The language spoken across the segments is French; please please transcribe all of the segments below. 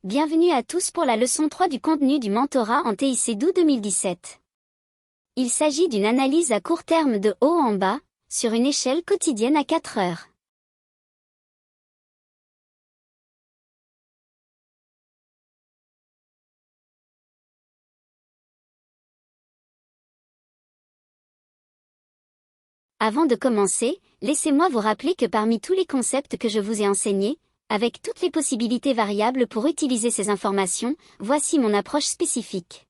Bienvenue à tous pour la leçon 3 du contenu du mentorat en TIC d'août 2017. Il s'agit d'une analyse à court terme de haut en bas, sur une échelle quotidienne à 4 heures. Avant de commencer, laissez-moi vous rappeler que parmi tous les concepts que je vous ai enseignés, avec toutes les possibilités variables pour utiliser ces informations, voici mon approche spécifique.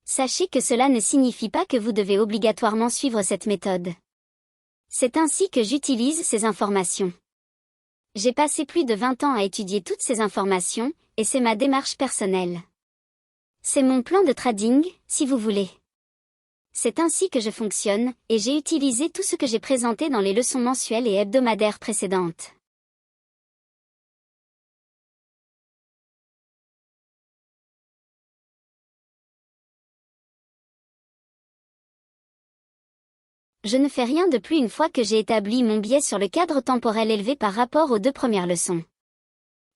Sachez que cela ne signifie pas que vous devez obligatoirement suivre cette méthode. C'est ainsi que j'utilise ces informations. J'ai passé plus de 20 ans à étudier toutes ces informations, et c'est ma démarche personnelle. C'est mon plan de trading, si vous voulez. C'est ainsi que je fonctionne, et j'ai utilisé tout ce que j'ai présenté dans les leçons mensuelles et hebdomadaires précédentes. Je ne fais rien de plus une fois que j'ai établi mon biais sur le cadre temporel élevé par rapport aux 2 premières leçons.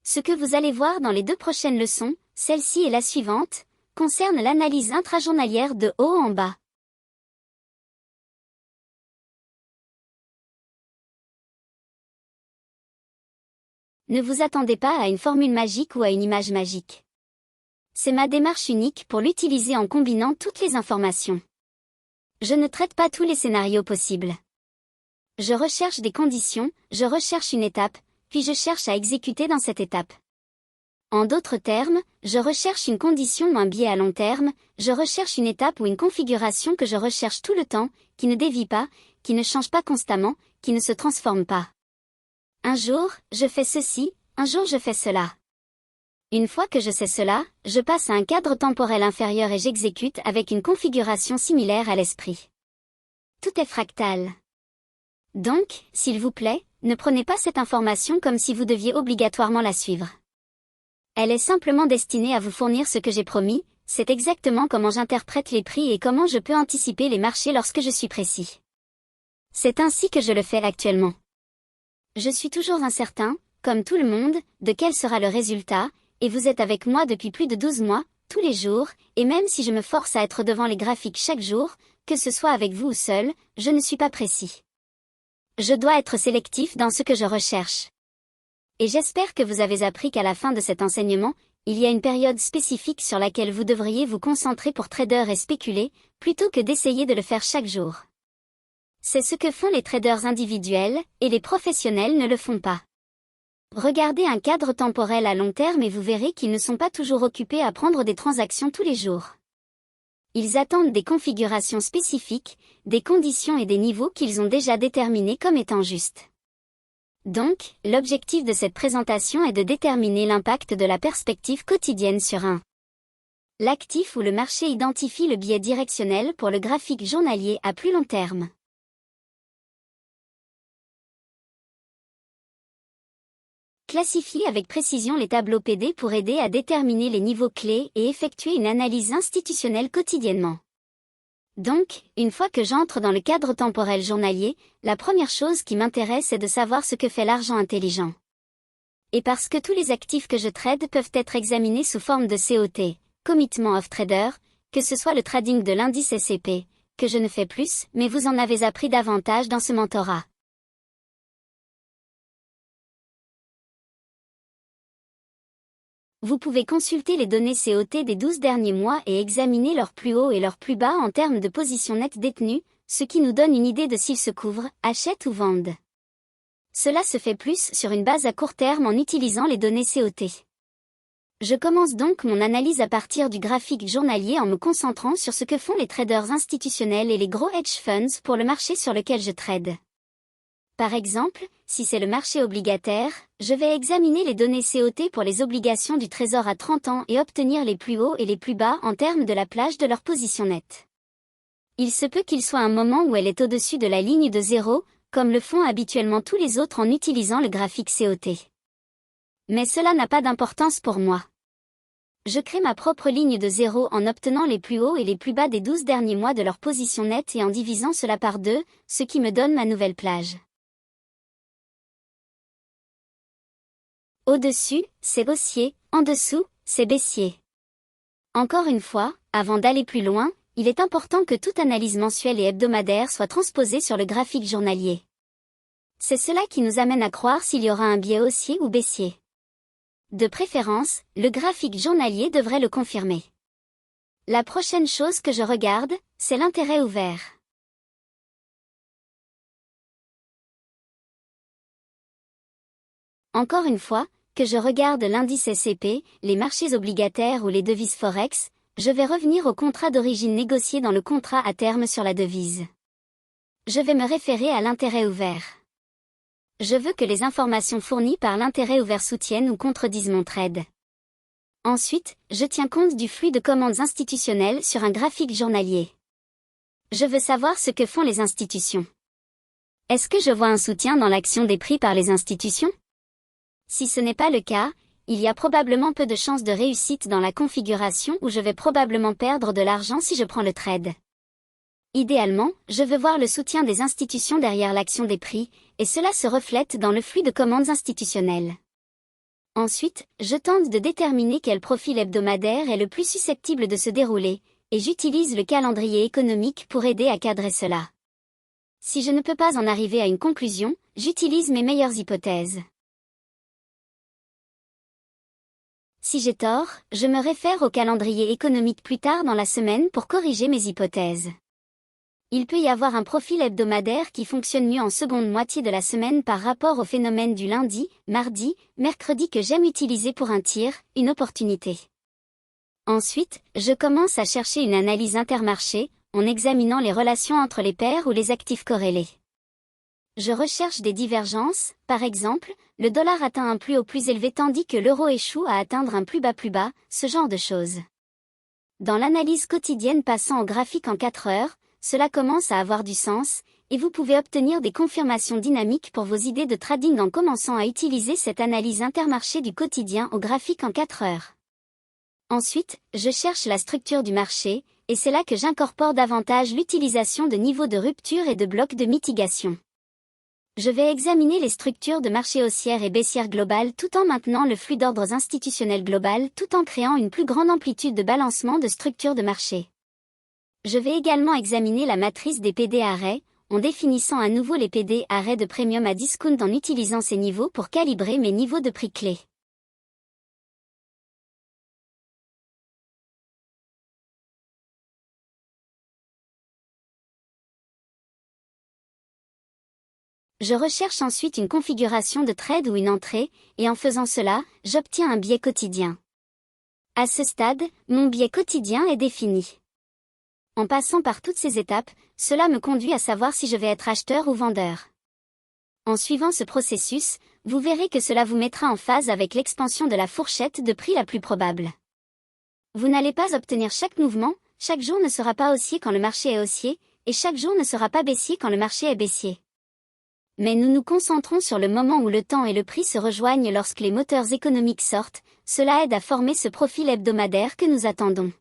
Ce que vous allez voir dans les 2 prochaines leçons, celle-ci et la suivante, concerne l'analyse intrajournalière de haut en bas. Ne vous attendez pas à une formule magique ou à une image magique. C'est ma démarche unique pour l'utiliser en combinant toutes les informations. Je ne traite pas tous les scénarios possibles. Je recherche des conditions, je recherche une étape, puis je cherche à exécuter dans cette étape. En d'autres termes, je recherche une condition ou un biais à long terme, je recherche une étape ou une configuration que je recherche tout le temps, qui ne dévie pas, qui ne change pas constamment, qui ne se transforme pas. Un jour, je fais ceci, un jour je fais cela. Une fois que je sais cela, je passe à un cadre temporel inférieur et j'exécute avec une configuration similaire à l'esprit. Tout est fractal. Donc, s'il vous plaît, ne prenez pas cette information comme si vous deviez obligatoirement la suivre. Elle est simplement destinée à vous fournir ce que j'ai promis, c'est exactement comment j'interprète les prix et comment je peux anticiper les marchés lorsque je suis précis. C'est ainsi que je le fais actuellement. Je suis toujours incertain, comme tout le monde, de quel sera le résultat, et vous êtes avec moi depuis plus de 12 mois, tous les jours, et même si je me force à être devant les graphiques chaque jour, que ce soit avec vous ou seul, je ne suis pas précis. Je dois être sélectif dans ce que je recherche. Et j'espère que vous avez appris qu'à la fin de cet enseignement, il y a une période spécifique sur laquelle vous devriez vous concentrer pour trader et spéculer, plutôt que d'essayer de le faire chaque jour. C'est ce que font les traders individuels, et les professionnels ne le font pas. Regardez un cadre temporel à long terme et vous verrez qu'ils ne sont pas toujours occupés à prendre des transactions tous les jours. Ils attendent des configurations spécifiques, des conditions et des niveaux qu'ils ont déjà déterminés comme étant justes. Donc, l'objectif de cette présentation est de déterminer l'impact de la perspective quotidienne sur l'actif où le marché identifie le biais directionnel pour le graphique journalier à plus long terme. Classifie avec précision les tableaux PD pour aider à déterminer les niveaux clés et effectuer une analyse institutionnelle quotidiennement. Donc, une fois que j'entre dans le cadre temporel journalier, la première chose qui m'intéresse est de savoir ce que fait l'argent intelligent. Et parce que tous les actifs que je trade peuvent être examinés sous forme de COT, Commitment of Trader, que ce soit le trading de l'indice SCP, que je ne fais plus, mais vous en avez appris davantage dans ce mentorat. Vous pouvez consulter les données COT des 12 derniers mois et examiner leurs plus hauts et leurs plus bas en termes de position nette détenue, ce qui nous donne une idée de s'ils se couvrent, achètent ou vendent. Cela se fait plus sur une base à court terme en utilisant les données COT. Je commence donc mon analyse à partir du graphique journalier en me concentrant sur ce que font les traders institutionnels et les gros hedge funds pour le marché sur lequel je trade. Par exemple, si c'est le marché obligataire, je vais examiner les données COT pour les obligations du Trésor à 30 ans et obtenir les plus hauts et les plus bas en termes de la plage de leur position nette. Il se peut qu'il soit un moment où elle est au-dessus de la ligne de 0, comme le font habituellement tous les autres en utilisant le graphique COT. Mais cela n'a pas d'importance pour moi. Je crée ma propre ligne de 0 en obtenant les plus hauts et les plus bas des 12 derniers mois de leur position nette et en divisant cela par 2, ce qui me donne ma nouvelle plage. Au-dessus, c'est haussier, en dessous, c'est baissier. Encore une fois, avant d'aller plus loin, il est important que toute analyse mensuelle et hebdomadaire soit transposée sur le graphique journalier. C'est cela qui nous amène à croire s'il y aura un biais haussier ou baissier. De préférence, le graphique journalier devrait le confirmer. La prochaine chose que je regarde, c'est l'intérêt ouvert. Encore une fois, que je regarde l'indice S&P, les marchés obligataires ou les devises Forex, je vais revenir au contrat d'origine négocié dans le contrat à terme sur la devise. Je vais me référer à l'intérêt ouvert. Je veux que les informations fournies par l'intérêt ouvert soutiennent ou contredisent mon trade. Ensuite, je tiens compte du flux de commandes institutionnelles sur un graphique journalier. Je veux savoir ce que font les institutions. Est-ce que je vois un soutien dans l'action des prix par les institutions? Si ce n'est pas le cas, il y a probablement peu de chances de réussite dans la configuration où je vais probablement perdre de l'argent si je prends le trade. Idéalement, je veux voir le soutien des institutions derrière l'action des prix, et cela se reflète dans le flux de commandes institutionnelles. Ensuite, je tente de déterminer quel profil hebdomadaire est le plus susceptible de se dérouler, et j'utilise le calendrier économique pour aider à cadrer cela. Si je ne peux pas en arriver à une conclusion, j'utilise mes meilleures hypothèses. Si j'ai tort, je me réfère au calendrier économique plus tard dans la semaine pour corriger mes hypothèses. Il peut y avoir un profil hebdomadaire qui fonctionne mieux en seconde moitié de la semaine par rapport au phénomène du lundi, mardi, mercredi que j'aime utiliser pour un tir, une opportunité. Ensuite, je commence à chercher une analyse intermarché, en examinant les relations entre les paires ou les actifs corrélés. Je recherche des divergences, par exemple, le dollar atteint un plus haut plus élevé tandis que l'euro échoue à atteindre un plus bas, ce genre de choses. Dans l'analyse quotidienne passant au graphique en 4 heures, cela commence à avoir du sens, et vous pouvez obtenir des confirmations dynamiques pour vos idées de trading en commençant à utiliser cette analyse intermarché du quotidien au graphique en 4 heures. Ensuite, je cherche la structure du marché, et c'est là que j'incorpore davantage l'utilisation de niveaux de rupture et de blocs de mitigation. Je vais examiner les structures de marché haussière et baissière globale tout en maintenant le flux d'ordres institutionnels global tout en créant une plus grande amplitude de balancement de structures de marché. Je vais également examiner la matrice des PD arrêts, en définissant à nouveau les PD arrêts de premium à discount en utilisant ces niveaux pour calibrer mes niveaux de prix clés. Je recherche ensuite une configuration de trade ou une entrée, et en faisant cela, j'obtiens un biais quotidien. À ce stade, mon biais quotidien est défini. En passant par toutes ces étapes, cela me conduit à savoir si je vais être acheteur ou vendeur. En suivant ce processus, vous verrez que cela vous mettra en phase avec l'expansion de la fourchette de prix la plus probable. Vous n'allez pas obtenir chaque mouvement, chaque jour ne sera pas haussier quand le marché est haussier, et chaque jour ne sera pas baissier quand le marché est baissier. Mais nous nous concentrons sur le moment où le temps et le prix se rejoignent lorsque les moteurs économiques sortent, cela aide à former ce profil hebdomadaire que nous attendons.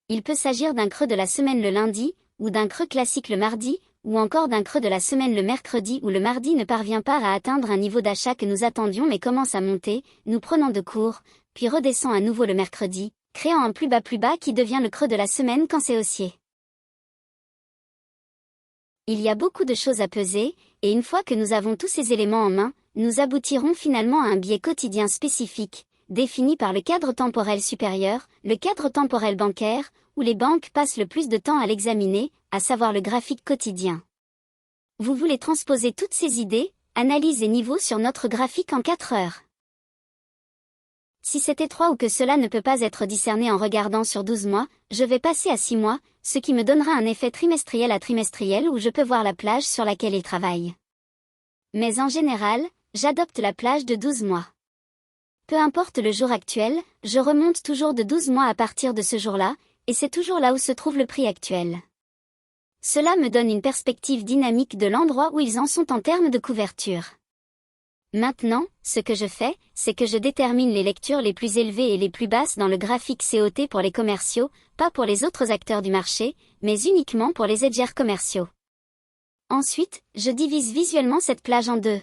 Il peut s'agir d'un creux de la semaine le lundi, ou d'un creux classique le mardi, ou encore d'un creux de la semaine le mercredi où le mardi ne parvient pas à atteindre un niveau d'achat que nous attendions mais commence à monter, nous prenons de court, puis redescend à nouveau le mercredi, créant un plus bas qui devient le creux de la semaine quand c'est haussier. Il y a beaucoup de choses à peser, et une fois que nous avons tous ces éléments en main, nous aboutirons finalement à un biais quotidien spécifique, défini par le cadre temporel supérieur, le cadre temporel bancaire, où les banques passent le plus de temps à l'examiner, à savoir le graphique quotidien. Vous voulez transposer toutes ces idées, analyses et niveaux sur notre graphique en 4 heures. Si c'est étroit ou que cela ne peut pas être discerné en regardant sur 12 mois, je vais passer à 6 mois, ce qui me donnera un effet trimestriel à trimestriel où je peux voir la plage sur laquelle il travaille. Mais en général, j'adopte la plage de 12 mois. Peu importe le jour actuel, je remonte toujours de 12 mois à partir de ce jour-là, et c'est toujours là où se trouve le prix actuel. Cela me donne une perspective dynamique de l'endroit où ils en sont en termes de couverture. Maintenant, ce que je fais, c'est que je détermine les lectures les plus élevées et les plus basses dans le graphique COT pour les commerciaux, pas pour les autres acteurs du marché, mais uniquement pour les hedgers commerciaux. Ensuite, je divise visuellement cette plage en deux.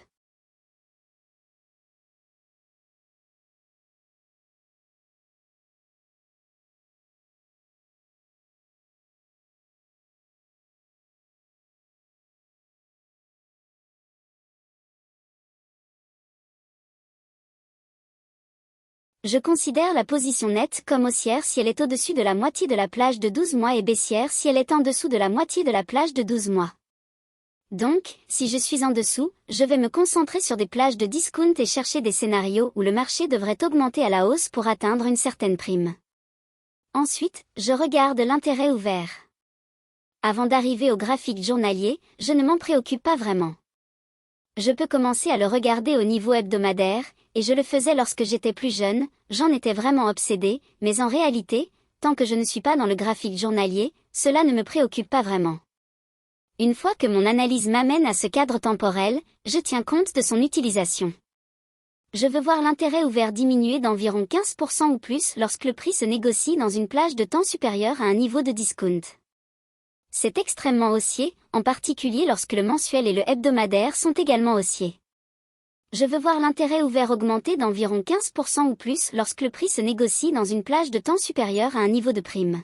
Je considère la position nette comme haussière si elle est au-dessus de la moitié de la plage de 12 mois et baissière si elle est en dessous de la moitié de la plage de 12 mois. Donc, si je suis en dessous, je vais me concentrer sur des plages de discount et chercher des scénarios où le marché devrait augmenter à la hausse pour atteindre une certaine prime. Ensuite, je regarde l'intérêt ouvert. Avant d'arriver au graphique journalier, je ne m'en préoccupe pas vraiment. Je peux commencer à le regarder au niveau hebdomadaire, et je le faisais lorsque j'étais plus jeune, j'en étais vraiment obsédée, mais en réalité, tant que je ne suis pas dans le graphique journalier, cela ne me préoccupe pas vraiment. Une fois que mon analyse m'amène à ce cadre temporel, je tiens compte de son utilisation. Je veux voir l'intérêt ouvert diminuer d'environ 15% ou plus lorsque le prix se négocie dans une plage de temps supérieure à un niveau de discount. C'est extrêmement haussier, en particulier lorsque le mensuel et le hebdomadaire sont également haussiers. Je veux voir l'intérêt ouvert augmenter d'environ 15% ou plus lorsque le prix se négocie dans une plage de temps supérieure à un niveau de prime.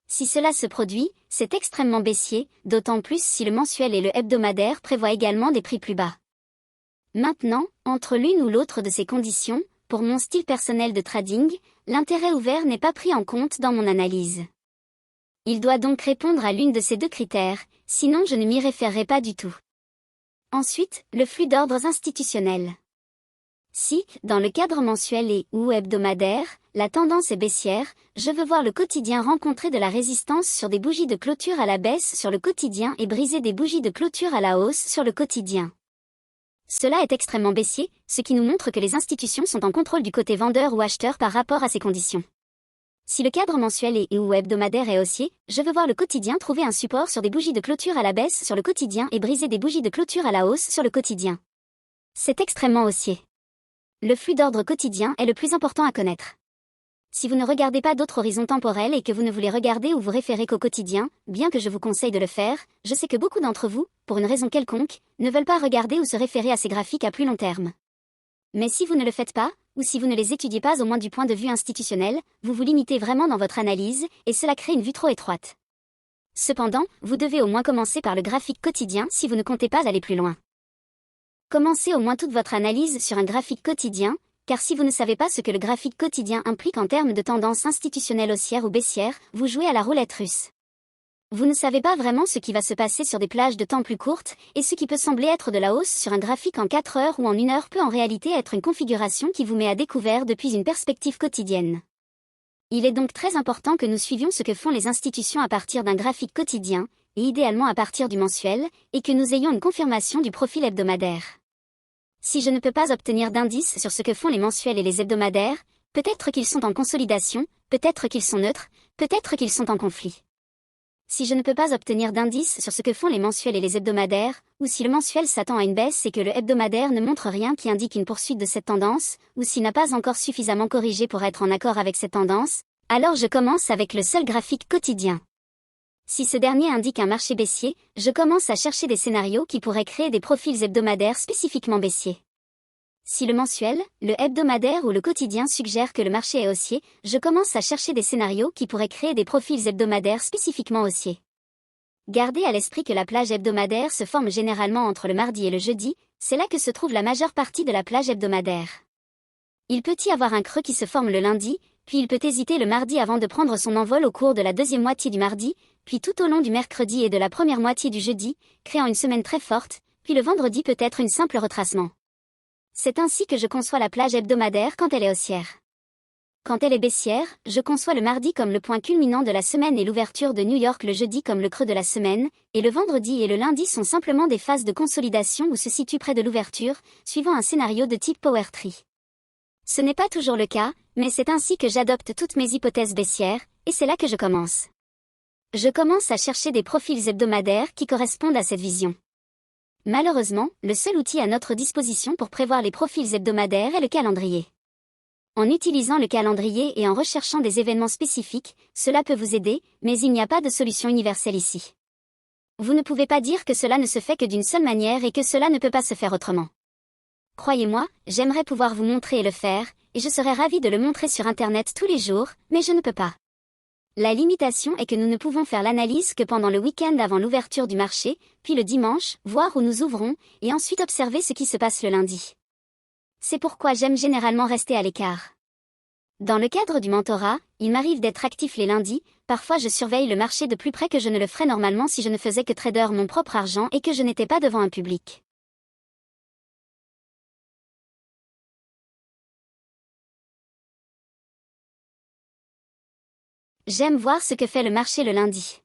Si cela se produit, c'est extrêmement baissier, d'autant plus si le mensuel et le hebdomadaire prévoient également des prix plus bas. Maintenant, entre l'une ou l'autre de ces conditions, pour mon style personnel de trading, l'intérêt ouvert n'est pas pris en compte dans mon analyse. Il doit donc répondre à l'une de ces deux critères, sinon je ne m'y référerai pas du tout. Ensuite, le flux d'ordres institutionnels. Si, dans le cadre mensuel et ou hebdomadaire, la tendance est baissière, je veux voir le quotidien rencontrer de la résistance sur des bougies de clôture à la baisse sur le quotidien et briser des bougies de clôture à la hausse sur le quotidien. Cela est extrêmement baissier, ce qui nous montre que les institutions sont en contrôle du côté vendeur ou acheteur par rapport à ces conditions. Si le cadre mensuel et ou hebdomadaire est haussier, je veux voir le quotidien trouver un support sur des bougies de clôture à la baisse sur le quotidien et briser des bougies de clôture à la hausse sur le quotidien. C'est extrêmement haussier. Le flux d'ordre quotidien est le plus important à connaître. Si vous ne regardez pas d'autres horizons temporels et que vous ne voulez regarder ou vous référer qu'au quotidien, bien que je vous conseille de le faire, je sais que beaucoup d'entre vous, pour une raison quelconque, ne veulent pas regarder ou se référer à ces graphiques à plus long terme. Mais si vous ne le faites pas, ou si vous ne les étudiez pas au moins du point de vue institutionnel, vous vous limitez vraiment dans votre analyse, et cela crée une vue trop étroite. Cependant, vous devez au moins commencer par le graphique quotidien si vous ne comptez pas aller plus loin. Commencez au moins toute votre analyse sur un graphique quotidien, car si vous ne savez pas ce que le graphique quotidien implique en termes de tendance institutionnelle haussière ou baissière, vous jouez à la roulette russe. Vous ne savez pas vraiment ce qui va se passer sur des plages de temps plus courtes, et ce qui peut sembler être de la hausse sur un graphique en 4 heures ou en 1 heure peut en réalité être une configuration qui vous met à découvert depuis une perspective quotidienne. Il est donc très important que nous suivions ce que font les institutions à partir d'un graphique quotidien, et idéalement à partir du mensuel, et que nous ayons une confirmation du profil hebdomadaire. Si je ne peux pas obtenir d'indices sur ce que font les mensuels et les hebdomadaires, peut-être qu'ils sont en consolidation, peut-être qu'ils sont neutres, peut-être qu'ils sont en conflit. Si je ne peux pas obtenir d'indices sur ce que font les mensuels et les hebdomadaires, ou si le mensuel s'attend à une baisse et que le hebdomadaire ne montre rien qui indique une poursuite de cette tendance, ou s'il n'a pas encore suffisamment corrigé pour être en accord avec cette tendance, alors je commence avec le seul graphique quotidien. Si ce dernier indique un marché baissier, je commence à chercher des scénarios qui pourraient créer des profils hebdomadaires spécifiquement baissiers. Si le mensuel, le hebdomadaire ou le quotidien suggèrent que le marché est haussier, je commence à chercher des scénarios qui pourraient créer des profils hebdomadaires spécifiquement haussiers. Gardez à l'esprit que la plage hebdomadaire se forme généralement entre le mardi et le jeudi, c'est là que se trouve la majeure partie de la plage hebdomadaire. Il peut y avoir un creux qui se forme le lundi, puis il peut hésiter le mardi avant de prendre son envol au cours de la deuxième moitié du mardi, puis tout au long du mercredi et de la première moitié du jeudi, créant une semaine très forte, puis le vendredi peut être une simple retracement. C'est ainsi que je conçois la plage hebdomadaire quand elle est haussière. Quand elle est baissière, je conçois le mardi comme le point culminant de la semaine et l'ouverture de New York le jeudi comme le creux de la semaine, et le vendredi et le lundi sont simplement des phases de consolidation où se situent près de l'ouverture, suivant un scénario de type Power Tree. Ce n'est pas toujours le cas, mais c'est ainsi que j'adopte toutes mes hypothèses baissières, et c'est là que je commence. Je commence à chercher des profils hebdomadaires qui correspondent à cette vision. Malheureusement, le seul outil à notre disposition pour prévoir les profils hebdomadaires est le calendrier. En utilisant le calendrier et en recherchant des événements spécifiques, cela peut vous aider, mais il n'y a pas de solution universelle ici. Vous ne pouvez pas dire que cela ne se fait que d'une seule manière et que cela ne peut pas se faire autrement. Croyez-moi, j'aimerais pouvoir vous montrer et le faire, et je serais ravie de le montrer sur Internet tous les jours, mais je ne peux pas. La limitation est que nous ne pouvons faire l'analyse que pendant le week-end avant l'ouverture du marché, puis le dimanche, voir où nous ouvrons, et ensuite observer ce qui se passe le lundi. C'est pourquoi j'aime généralement rester à l'écart. Dans le cadre du mentorat, il m'arrive d'être actif les lundis, parfois je surveille le marché de plus près que je ne le ferais normalement si je ne faisais que trader mon propre argent et que je n'étais pas devant un public. J'aime voir ce que fait le marché le lundi.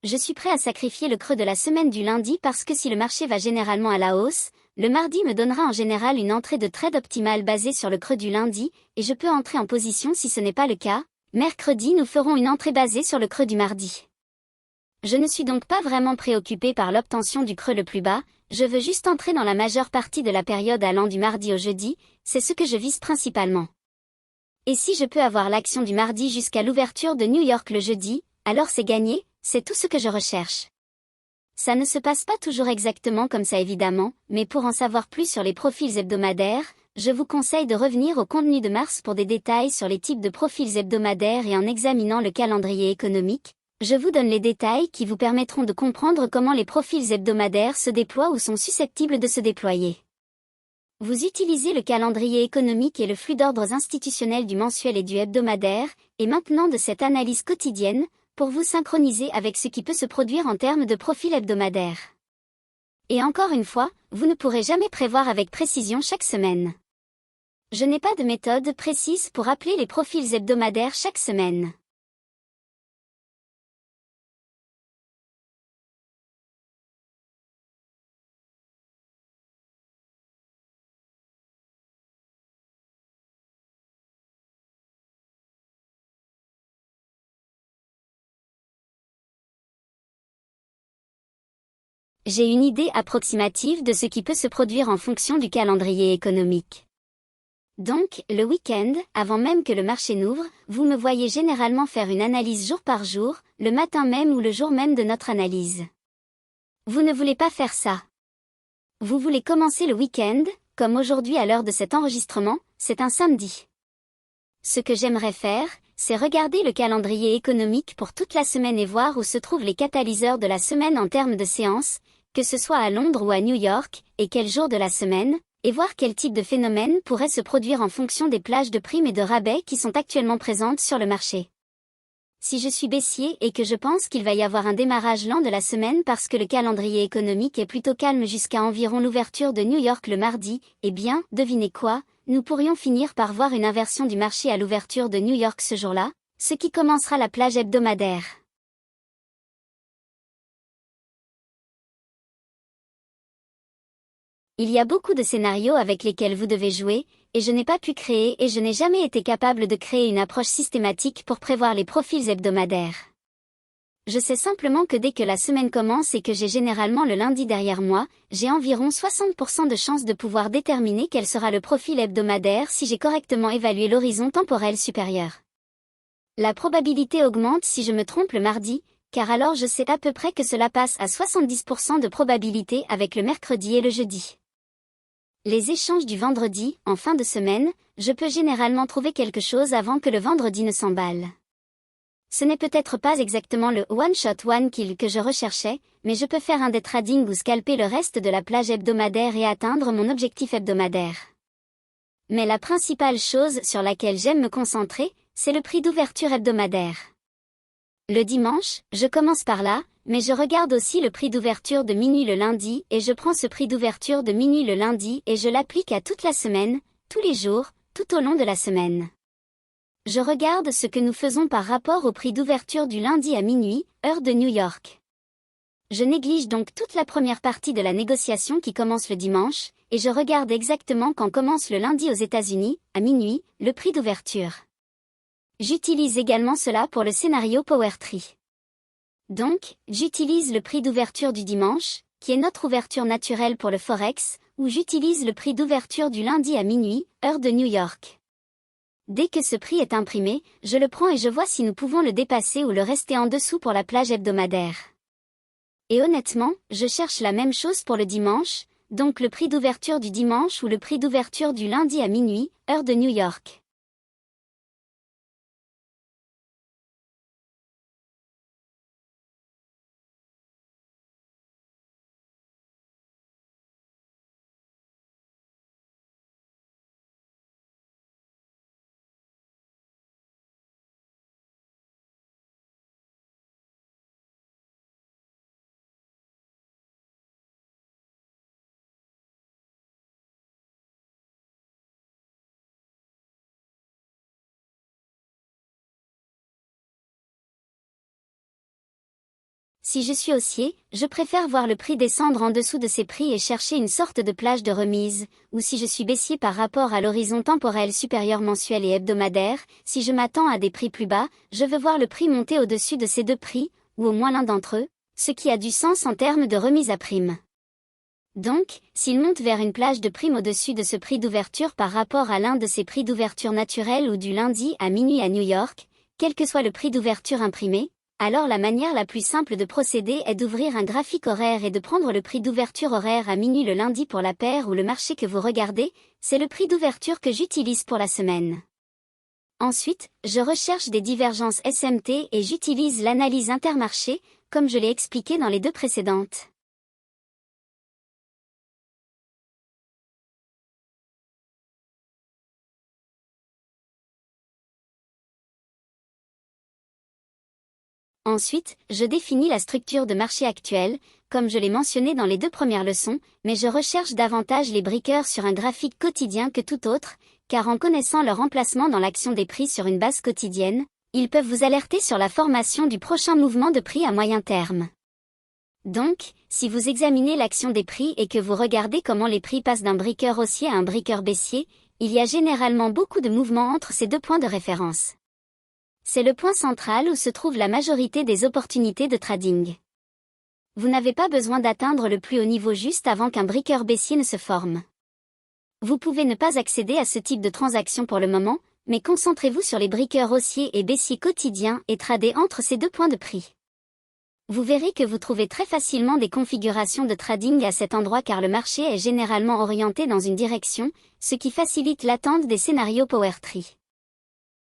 Je suis prêt à sacrifier le creux de la semaine du lundi parce que si le marché va généralement à la hausse, le mardi me donnera en général une entrée de trade optimale basée sur le creux du lundi, et je peux entrer en position si ce n'est pas le cas. Mercredi, nous ferons une entrée basée sur le creux du mardi. Je ne suis donc pas vraiment préoccupé par l'obtention du creux le plus bas, je veux juste entrer dans la majeure partie de la période allant du mardi au jeudi, c'est ce que je vise principalement. Et si je peux avoir l'action du mardi jusqu'à l'ouverture de New York le jeudi, alors c'est gagné, c'est tout ce que je recherche. Ça ne se passe pas toujours exactement comme ça évidemment, mais pour en savoir plus sur les profils hebdomadaires, je vous conseille de revenir au contenu de mars pour des détails sur les types de profils hebdomadaires et en examinant le calendrier économique, je vous donne les détails qui vous permettront de comprendre comment les profils hebdomadaires se déploient ou sont susceptibles de se déployer. Vous utilisez le calendrier économique et le flux d'ordres institutionnels du mensuel et du hebdomadaire, et maintenant de cette analyse quotidienne, pour vous synchroniser avec ce qui peut se produire en termes de profil hebdomadaire. Et encore une fois, vous ne pourrez jamais prévoir avec précision chaque semaine. Je n'ai pas de méthode précise pour appeler les profils hebdomadaires chaque semaine. J'ai une idée approximative de ce qui peut se produire en fonction du calendrier économique. Donc, le week-end, avant même que le marché n'ouvre, vous me voyez généralement faire une analyse jour par jour, le matin même ou le jour même de notre analyse. Vous ne voulez pas faire ça. Vous voulez commencer le week-end, comme aujourd'hui à l'heure de cet enregistrement, c'est un samedi. Ce que j'aimerais faire, c'est regarder le calendrier économique pour toute la semaine et voir où se trouvent les catalyseurs de la semaine en termes de séances, que ce soit à Londres ou à New York, et quel jour de la semaine, et voir quel type de phénomène pourrait se produire en fonction des plages de primes et de rabais qui sont actuellement présentes sur le marché. Si je suis baissier et que je pense qu'il va y avoir un démarrage lent de la semaine parce que le calendrier économique est plutôt calme jusqu'à environ l'ouverture de New York le mardi, eh bien, devinez quoi, nous pourrions finir par voir une inversion du marché à l'ouverture de New York ce jour-là, ce qui commencera la plage hebdomadaire. Il y a beaucoup de scénarios avec lesquels vous devez jouer, et je n'ai pas pu créer et je n'ai jamais été capable de créer une approche systématique pour prévoir les profils hebdomadaires. Je sais simplement que dès que la semaine commence et que j'ai généralement le lundi derrière moi, j'ai environ 60% de chances de pouvoir déterminer quel sera le profil hebdomadaire si j'ai correctement évalué l'horizon temporel supérieur. La probabilité augmente si je me trompe le mardi, car alors je sais à peu près que cela passe à 70% de probabilité avec le mercredi et le jeudi. Les échanges du vendredi, en fin de semaine, je peux généralement trouver quelque chose avant que le vendredi ne s'emballe. Ce n'est peut-être pas exactement le one-shot one-kill que je recherchais, mais je peux faire un day trading ou scalper le reste de la plage hebdomadaire et atteindre mon objectif hebdomadaire. Mais la principale chose sur laquelle j'aime me concentrer, c'est le prix d'ouverture hebdomadaire. Le dimanche, je commence par là, mais je regarde aussi le prix d'ouverture de minuit le lundi et je prends ce prix d'ouverture de minuit le lundi et je l'applique à toute la semaine, tous les jours, tout au long de la semaine. Je regarde ce que nous faisons par rapport au prix d'ouverture du lundi à minuit, heure de New York. Je néglige donc toute la première partie de la négociation qui commence le dimanche, et je regarde exactement quand commence le lundi aux États-Unis, à minuit, le prix d'ouverture. J'utilise également cela pour le scénario Power Tree. Donc, j'utilise le prix d'ouverture du dimanche, qui est notre ouverture naturelle pour le Forex, ou j'utilise le prix d'ouverture du lundi à minuit, heure de New York. Dès que ce prix est imprimé, je le prends et je vois si nous pouvons le dépasser ou le rester en dessous pour la plage hebdomadaire. Et honnêtement, je cherche la même chose pour le dimanche, donc le prix d'ouverture du dimanche ou le prix d'ouverture du lundi à minuit, heure de New York. Si je suis haussier, je préfère voir le prix descendre en dessous de ces prix et chercher une sorte de plage de remise, ou si je suis baissier par rapport à l'horizon temporel supérieur mensuel et hebdomadaire, si je m'attends à des prix plus bas, je veux voir le prix monter au-dessus de ces deux prix, ou au moins l'un d'entre eux, ce qui a du sens en termes de remise à prime. Donc, s'il monte vers une plage de prime au-dessus de ce prix d'ouverture par rapport à l'un de ces prix d'ouverture naturels ou du lundi à minuit à New York, quel que soit le prix d'ouverture imprimé, alors la manière la plus simple de procéder est d'ouvrir un graphique horaire et de prendre le prix d'ouverture horaire à minuit le lundi pour la paire ou le marché que vous regardez, c'est le prix d'ouverture que j'utilise pour la semaine. Ensuite, je recherche des divergences SMT et j'utilise l'analyse intermarché, comme je l'ai expliqué dans les deux précédentes. Ensuite, je définis la structure de marché actuelle, comme je l'ai mentionné dans les deux premières leçons, mais je recherche davantage les breakers sur un graphique quotidien que tout autre, car en connaissant leur emplacement dans l'action des prix sur une base quotidienne, ils peuvent vous alerter sur la formation du prochain mouvement de prix à moyen terme. Donc, si vous examinez l'action des prix et que vous regardez comment les prix passent d'un breaker haussier à un breaker baissier, il y a généralement beaucoup de mouvements entre ces deux points de référence. C'est le point central où se trouve la majorité des opportunités de trading. Vous n'avez pas besoin d'atteindre le plus haut niveau juste avant qu'un breaker baissier ne se forme. Vous pouvez ne pas accéder à ce type de transaction pour le moment, mais concentrez-vous sur les breakers haussiers et baissiers quotidiens et tradez entre ces deux points de prix. Vous verrez que vous trouvez très facilement des configurations de trading à cet endroit car le marché est généralement orienté dans une direction, ce qui facilite l'attente des scénarios Power Tree.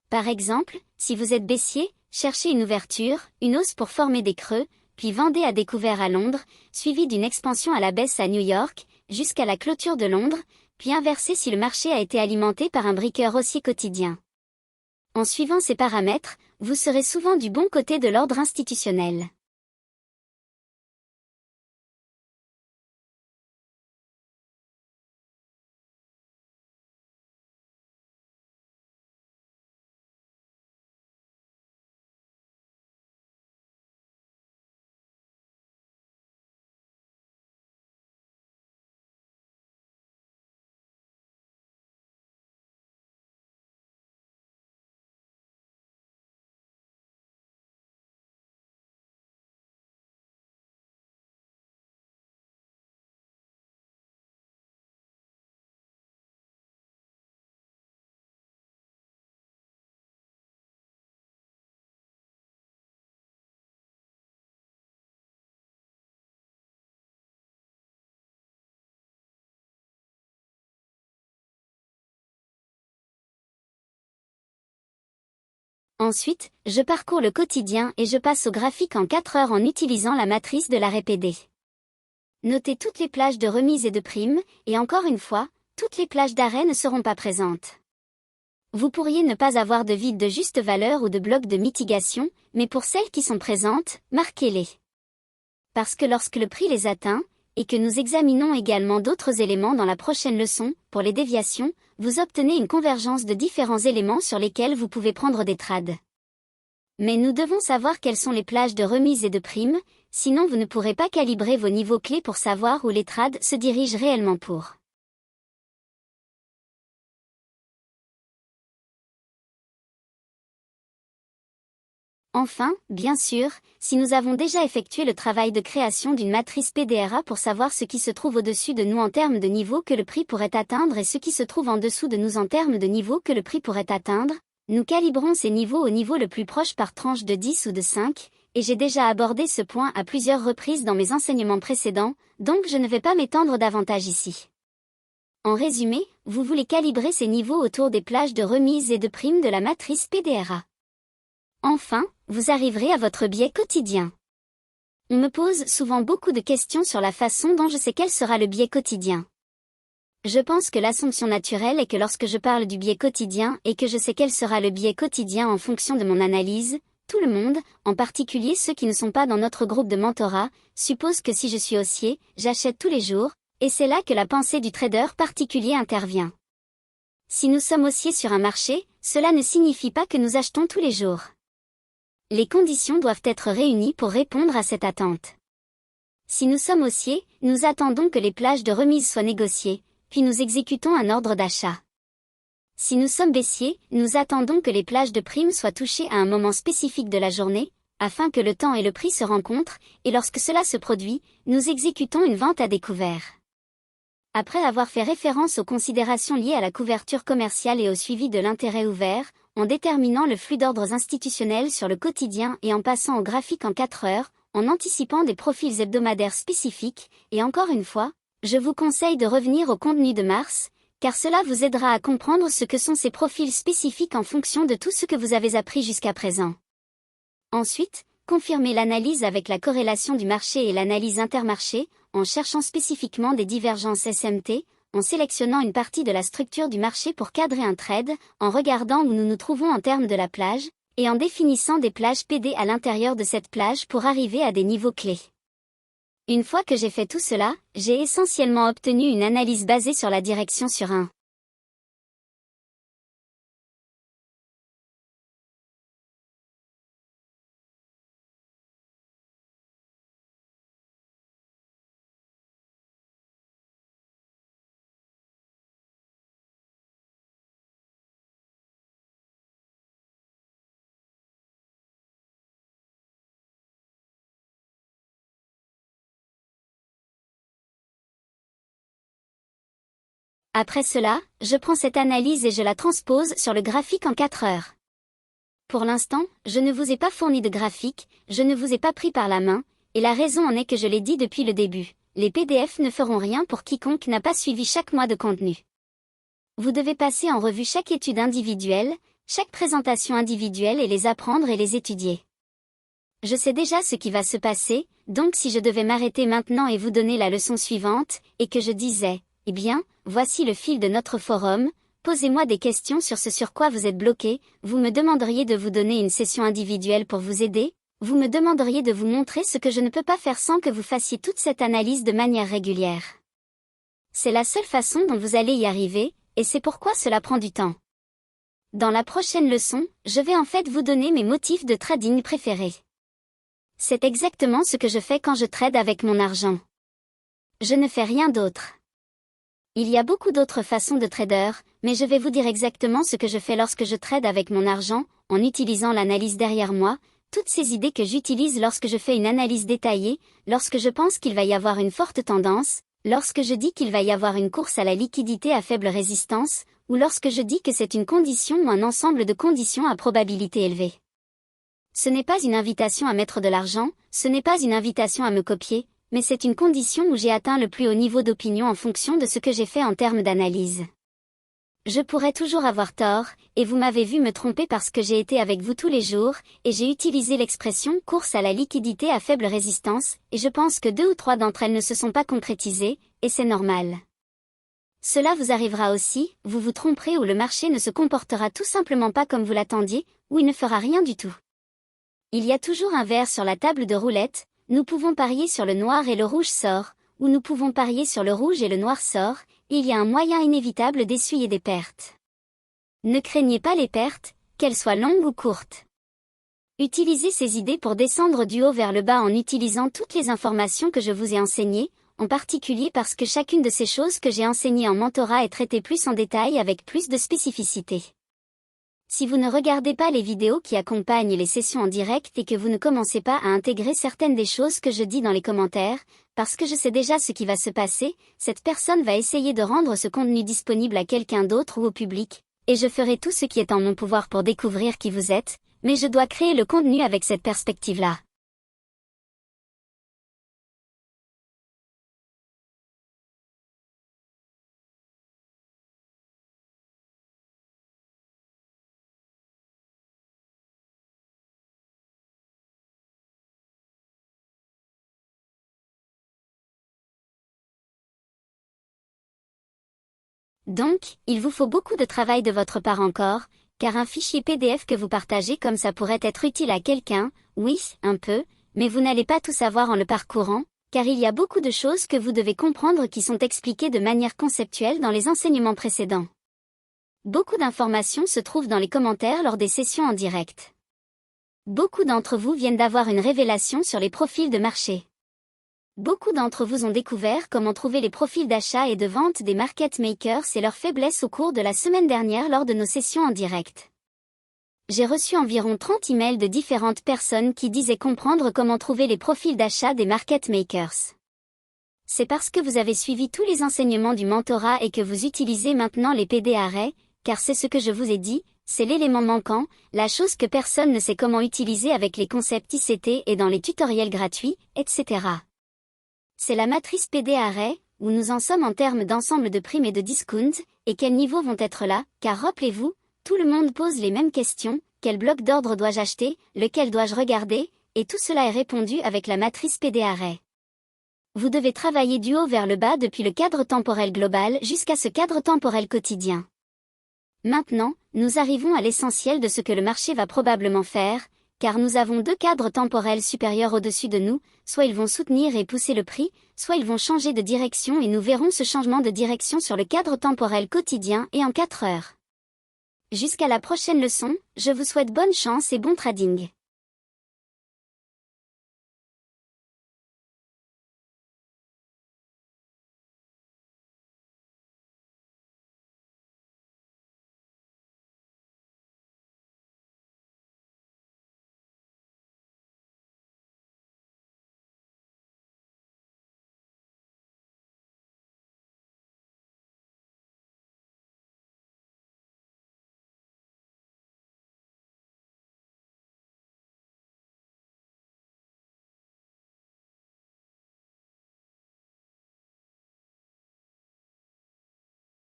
Par exemple, si vous êtes baissier, cherchez une ouverture, une hausse pour former des creux, puis vendez à découvert à Londres, suivi d'une expansion à la baisse à New York, jusqu'à la clôture de Londres, puis inversez si le marché a été alimenté par un breaker haussier quotidien. En suivant ces paramètres, vous serez souvent du bon côté de l'ordre institutionnel. Ensuite, je parcours le quotidien et je passe au graphique en 4 heures en utilisant la matrice de la RPD. Notez toutes les plages de remise et de prime, et encore une fois, toutes les plages d'arrêt ne seront pas présentes. Vous pourriez ne pas avoir de vide de juste valeur ou de bloc de mitigation, mais pour celles qui sont présentes, marquez-les. Parce que lorsque le prix les atteint, et que nous examinons également d'autres éléments dans la prochaine leçon, pour les déviations, vous obtenez une convergence de différents éléments sur lesquels vous pouvez prendre des trades. Mais nous devons savoir quelles sont les plages de remise et de prime, sinon vous ne pourrez pas calibrer vos niveaux clés pour savoir où les trades se dirigent réellement pour. Enfin, bien sûr, si nous avons déjà effectué le travail de création d'une matrice PDRA pour savoir ce qui se trouve au-dessus de nous en termes de niveau que le prix pourrait atteindre et ce qui se trouve en dessous de nous en termes de niveau que le prix pourrait atteindre, nous calibrons ces niveaux au niveau le plus proche par tranche de 10 ou de 5, et j'ai déjà abordé ce point à plusieurs reprises dans mes enseignements précédents, donc je ne vais pas m'étendre davantage ici. En résumé, vous voulez calibrer ces niveaux autour des plages de remise et de prime de la matrice PDRA. Enfin, vous arriverez à votre biais quotidien. On me pose souvent beaucoup de questions sur la façon dont je sais quel sera le biais quotidien. Je pense que l'assumption naturelle est que lorsque je parle du biais quotidien et que je sais quel sera le biais quotidien en fonction de mon analyse, tout le monde, en particulier ceux qui ne sont pas dans notre groupe de mentorat, suppose que si je suis haussier, j'achète tous les jours, et c'est là que la pensée du trader particulier intervient. Si nous sommes haussiers sur un marché, cela ne signifie pas que nous achetons tous les jours. Les conditions doivent être réunies pour répondre à cette attente. Si nous sommes haussiers, nous attendons que les plages de remise soient négociées, puis nous exécutons un ordre d'achat. Si nous sommes baissiers, nous attendons que les plages de primes soient touchées à un moment spécifique de la journée, afin que le temps et le prix se rencontrent, et lorsque cela se produit, nous exécutons une vente à découvert. Après avoir fait référence aux considérations liées à la couverture commerciale et au suivi de l'intérêt ouvert, en déterminant le flux d'ordres institutionnels sur le quotidien et en passant au graphique en 4 heures, en anticipant des profils hebdomadaires spécifiques, et encore une fois, je vous conseille de revenir au contenu de mars, car cela vous aidera à comprendre ce que sont ces profils spécifiques en fonction de tout ce que vous avez appris jusqu'à présent. Ensuite, confirmez l'analyse avec la corrélation du marché et l'analyse intermarché, en cherchant spécifiquement des divergences SMT, en sélectionnant une partie de la structure du marché pour cadrer un trade, en regardant où nous nous trouvons en termes de la plage, et en définissant des plages PD à l'intérieur de cette plage pour arriver à des niveaux clés. Une fois que j'ai fait tout cela, j'ai essentiellement obtenu une analyse basée sur la direction sur un. Après cela, je prends cette analyse et je la transpose sur le graphique en 4 heures. Pour l'instant, je ne vous ai pas fourni de graphique, je ne vous ai pas pris par la main, et la raison en est que je l'ai dit depuis le début, les PDF ne feront rien pour quiconque n'a pas suivi chaque mois de contenu. Vous devez passer en revue chaque étude individuelle, chaque présentation individuelle et les apprendre et les étudier. Je sais déjà ce qui va se passer, donc si je devais m'arrêter maintenant et vous donner la leçon suivante, et que je disais, eh bien, voici le fil de notre forum, posez-moi des questions sur ce sur quoi vous êtes bloqué, vous me demanderiez de vous donner une session individuelle pour vous aider, vous me demanderiez de vous montrer ce que je ne peux pas faire sans que vous fassiez toute cette analyse de manière régulière. C'est la seule façon dont vous allez y arriver, et c'est pourquoi cela prend du temps. Dans la prochaine leçon, je vais en fait vous donner mes motifs de trading préférés. C'est exactement ce que je fais quand je trade avec mon argent. Je ne fais rien d'autre. Il y a beaucoup d'autres façons de trader, mais je vais vous dire exactement ce que je fais lorsque je trade avec mon argent, en utilisant l'analyse derrière moi, toutes ces idées que j'utilise lorsque je fais une analyse détaillée, lorsque je pense qu'il va y avoir une forte tendance, lorsque je dis qu'il va y avoir une course à la liquidité à faible résistance, ou lorsque je dis que c'est une condition ou un ensemble de conditions à probabilité élevée. Ce n'est pas une invitation à mettre de l'argent, ce n'est pas une invitation à me copier, mais c'est une condition où j'ai atteint le plus haut niveau d'opinion en fonction de ce que j'ai fait en termes d'analyse. Je pourrais toujours avoir tort, et vous m'avez vu me tromper parce que j'ai été avec vous tous les jours, et j'ai utilisé l'expression « course à la liquidité à faible résistance », et je pense que 2 ou 3 d'entre elles ne se sont pas concrétisées, et c'est normal. Cela vous arrivera aussi, vous vous tromperez ou le marché ne se comportera tout simplement pas comme vous l'attendiez, ou il ne fera rien du tout. Il y a toujours un verre sur la table de roulette, nous pouvons parier sur le noir et le rouge sort, ou nous pouvons parier sur le rouge et le noir sort, et il y a un moyen inévitable d'essuyer des pertes. Ne craignez pas les pertes, qu'elles soient longues ou courtes. Utilisez ces idées pour descendre du haut vers le bas en utilisant toutes les informations que je vous ai enseignées, en particulier parce que chacune de ces choses que j'ai enseignées en mentorat est traitée plus en détail avec plus de spécificité. Si vous ne regardez pas les vidéos qui accompagnent les sessions en direct et que vous ne commencez pas à intégrer certaines des choses que je dis dans les commentaires, parce que je sais déjà ce qui va se passer, cette personne va essayer de rendre ce contenu disponible à quelqu'un d'autre ou au public, et je ferai tout ce qui est en mon pouvoir pour découvrir qui vous êtes, mais je dois créer le contenu avec cette perspective-là. Donc, il vous faut beaucoup de travail de votre part encore, car un fichier PDF que vous partagez comme ça pourrait être utile à quelqu'un, oui, un peu, mais vous n'allez pas tout savoir en le parcourant, car il y a beaucoup de choses que vous devez comprendre qui sont expliquées de manière conceptuelle dans les enseignements précédents. Beaucoup d'informations se trouvent dans les commentaires lors des sessions en direct. Beaucoup d'entre vous viennent d'avoir une révélation sur les profils de marché. Beaucoup d'entre vous ont découvert comment trouver les profils d'achat et de vente des market makers et leurs faiblesses au cours de la semaine dernière lors de nos sessions en direct. J'ai reçu environ 30 emails de différentes personnes qui disaient comprendre comment trouver les profils d'achat des market makers. C'est parce que vous avez suivi tous les enseignements du mentorat et que vous utilisez maintenant les PDRA, car c'est ce que je vous ai dit, c'est l'élément manquant, la chose que personne ne sait comment utiliser avec les concepts ICT et dans les tutoriels gratuits, etc. C'est la matrice PDRA, où nous en sommes en termes d'ensemble de primes et de discounts, et quels niveaux vont être là, car rappelez-vous, tout le monde pose les mêmes questions, quel bloc d'ordre dois-je acheter, lequel dois-je regarder, et tout cela est répondu avec la matrice PDRA. Vous devez travailler du haut vers le bas depuis le cadre temporel global jusqu'à ce cadre temporel quotidien. Maintenant, nous arrivons à l'essentiel de ce que le marché va probablement faire, car nous avons deux cadres temporels supérieurs au-dessus de nous, soit ils vont soutenir et pousser le prix, soit ils vont changer de direction et nous verrons ce changement de direction sur le cadre temporel quotidien et en 4 heures. Jusqu'à la prochaine leçon, je vous souhaite bonne chance et bon trading.